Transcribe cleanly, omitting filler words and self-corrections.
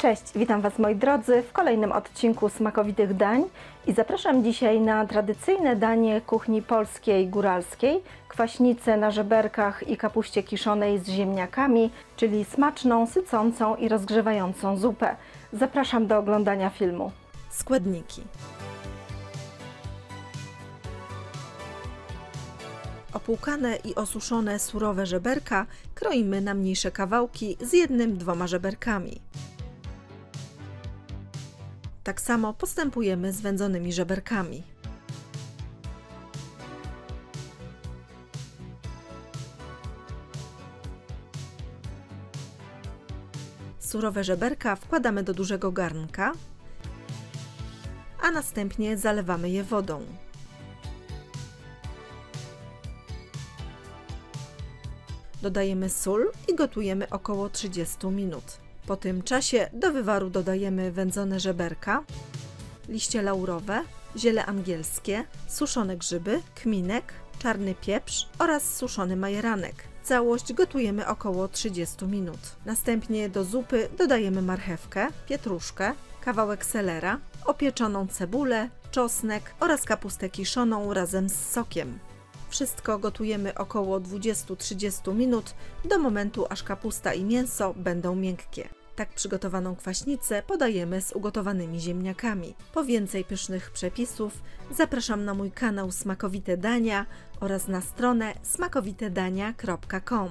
Cześć, witam Was moi drodzy w kolejnym odcinku smakowitych dań i zapraszam dzisiaj na tradycyjne danie kuchni polskiej góralskiej, kwaśnicę na żeberkach i kapuście kiszonej z ziemniakami, czyli smaczną, sycącą i rozgrzewającą zupę. Zapraszam do oglądania filmu. Składniki: opłukane i osuszone surowe żeberka kroimy na mniejsze kawałki z 1-2 żeberkami. Tak samo postępujemy z wędzonymi żeberkami. Surowe żeberka wkładamy do dużego garnka, a następnie zalewamy je wodą. Dodajemy sól i gotujemy około 30 minut. Po tym czasie do wywaru dodajemy wędzone żeberka, liście laurowe, ziele angielskie, suszone grzyby, kminek, czarny pieprz oraz suszony majeranek. Całość gotujemy około 30 minut. Następnie do zupy dodajemy marchewkę, pietruszkę, kawałek selera, opieczoną cebulę, czosnek oraz kapustę kiszoną razem z sokiem. Wszystko gotujemy około 20-30 minut do momentu, aż kapusta i mięso będą miękkie. Tak przygotowaną kwaśnicę podajemy z ugotowanymi ziemniakami. Po więcej pysznych przepisów zapraszam na mój kanał Smakowite Dania oraz na stronę smakowitedania.com.